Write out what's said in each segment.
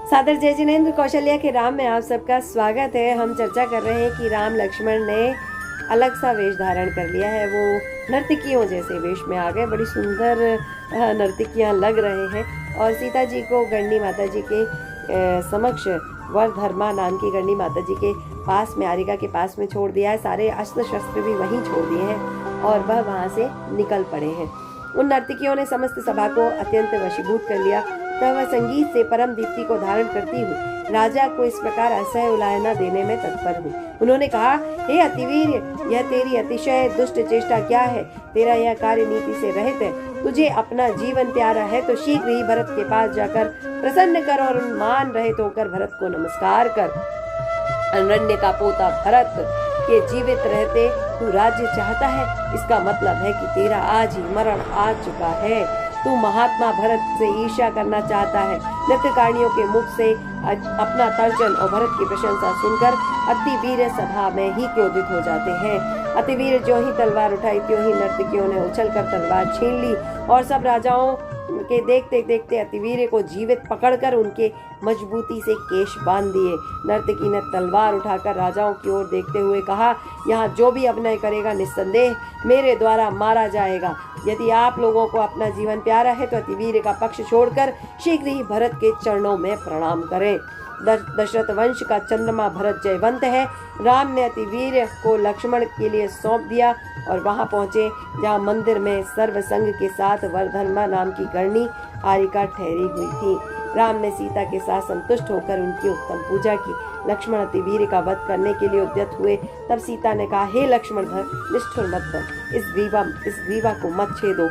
सादर जय जिनेंद्र कौशल्या के राम में आप सबका स्वागत है। हम चर्चा कर रहे हैं कि राम लक्ष्मण ने अलग सा वेश धारण कर लिया है। वो नर्तकियों जैसे वेश में आ गए, बड़ी सुंदर नर्तकियां लग रहे हैं। और सीता जी को गणनी माता जी के समक्ष वरधर्मा नाम की गणनी माता जी के पास में, आरिका के पास में छोड़ दिया है। सारे अस्त्र शस्त्र भी वहीं छोड़ दिए हैं और वह वहाँ से निकल पड़े हैं। उन नर्तकियों ने समस्त सभा को अत्यंत वशीभूत कर लिया। तब वह संगीत से परम दीप्ति को धारण करती हुई राजा को इस प्रकार असह्य उलाहना देने में तत्पर हुई। उन्होंने कहा, हे अतिवीर, यह तेरी अतिशय दुष्ट चेष्टा क्या है? तेरा यह कार्य नीति से रहित है। तुझे अपना जीवन प्यारा है तो शीघ्र ही भरत के पास जाकर प्रसन्न कर और मान रहित होकर भरत को नमस्कार कर। अरण्य का पोता भरत के जीवित रहते तू राज्य चाहता है, इसका मतलब है कि तेरा आज ही मरण आ चुका है। तू महात्मा भरत से ईर्ष्या करना चाहता है। नृत्यकारिणियों के मुख से अपना तर्जन और भरत की प्रशंसा सुनकर अतिवीर सभा में ही क्रोधित हो जाते हैं। अतिवीर जो ही तलवार उठाई त्यों ही नर्तकियों ने उछलकर तलवार छीन ली और सब राजाओं के देखते देखते अतिवीर को जीवित पकड़कर उनके मजबूती से केश बांध दिए। नर्तकी ने तलवार उठाकर राजाओं की ओर देखते हुए कहा, यहाँ जो भी अभिनय करेगा निस्संदेह मेरे द्वारा मारा जाएगा। यदि आप लोगों को अपना जीवन प्यारा है तो अतिवीर का पक्ष छोड़कर शीघ्र ही भरत के चरणों में प्रणाम करें। दशरथ वंश का चंद्रमा भरत जयवंत है। राम ने अतिवीर को लक्ष्मण के लिए सौंप दिया और वहां पहुंचे जहां मंदिर में सर्वसंग के साथ वरधर्मा नाम की गणनी आरिका ठहरी हुई थी। राम ने सीता के साथ संतुष्ट होकर उनकी उत्तम पूजा की। लक्ष्मण अतिवीर का वध करने के लिए उद्यत हुए। तब सीता ने कहा, हे लक्ष्मण धर, निष्ठुर मत बन, इस ग्रीवा को मत छेदो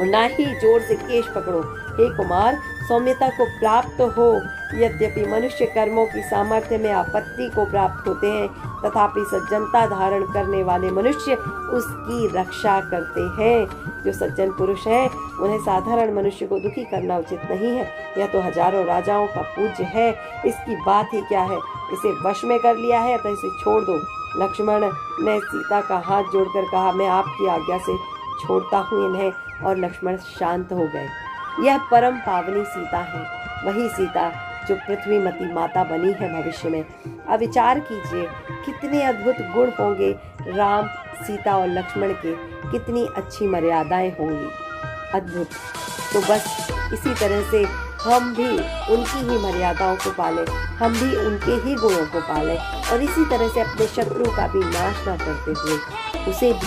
और ना ही जोर से केश पकड़ो। हे कुमार, सौम्यता को प्राप्त हो। यद्यपि मनुष्य कर्मों की सामर्थ्य में आपत्ति को प्राप्त होते हैं, तथापि सज्जनता धारण करने वाले मनुष्य उसकी रक्षा करते हैं। जो सज्जन पुरुष हैं, उन्हें साधारण मनुष्य को दुखी करना उचित नहीं है। यह तो हजारों राजाओं का पूज्य है, इसकी बात ही क्या है? इसे वश में कर लिया है तो इसे छोड़ दो। लक्ष्मण ने सीता का हाथ जोड़कर कहा, मैं आपकी आज्ञा से छोड़ता हूँ इन्हें। और लक्ष्मण शांत हो गए। यह परम पावनी सीता है, वही सीता जो पृथ्वीमती माता बनी है भविष्य में। अब विचार कीजिए, कितने अद्भुत गुण होंगे राम, सीता और लक्ष्मण के, कितनी अच्छी मर्यादाएं होंगी। अद्भुत। तो बस इसी तरह से हम भी उनकी ही मर्यादाओं को पालें, हम भी उनके ही गुणों को पालें और इसी तरह से अपने शत्रु का भी नाश न करते हुए उसे भी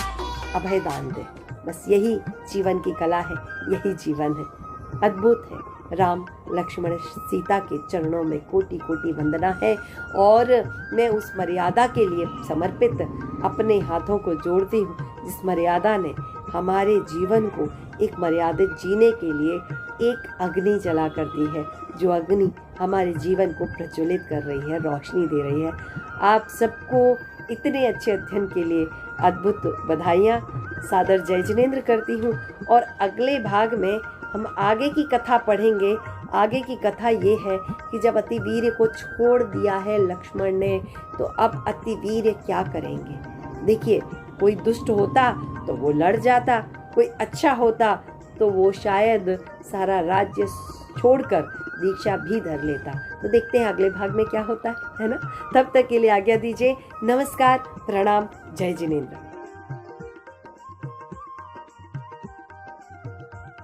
अभय दान दें। बस यही जीवन की कला है, यही जीवन है। अद्भुत है। राम लक्ष्मण सीता के चरणों में कोटि कोटि वंदना है और मैं उस मर्यादा के लिए समर्पित अपने हाथों को जोड़ती हूँ जिस मर्यादा ने हमारे जीवन को एक मर्यादित जीने के लिए एक अग्नि जला कर दी है, जो अग्नि हमारे जीवन को प्रज्वलित कर रही है, रोशनी दे रही है। आप सबको इतने अच्छे अध्ययन के लिए अद्भुत बधाइयाँ। सादर जय जिनेंद्र करती हूँ और अगले भाग में हम आगे की कथा पढ़ेंगे। आगे की कथा ये है कि जब अतिवीर को छोड़ दिया है लक्ष्मण ने, तो अब अतिवीर क्या करेंगे। देखिए, कोई दुष्ट होता तो वो लड़ जाता, कोई अच्छा होता तो वो शायद सारा राज्य छोड़कर दीक्षा भी धर लेता। तो देखते हैं अगले भाग में क्या होता है ना। तब तक के लिए आज्ञा दीजिए। नमस्कार, प्रणाम, जय जिनेंद्र।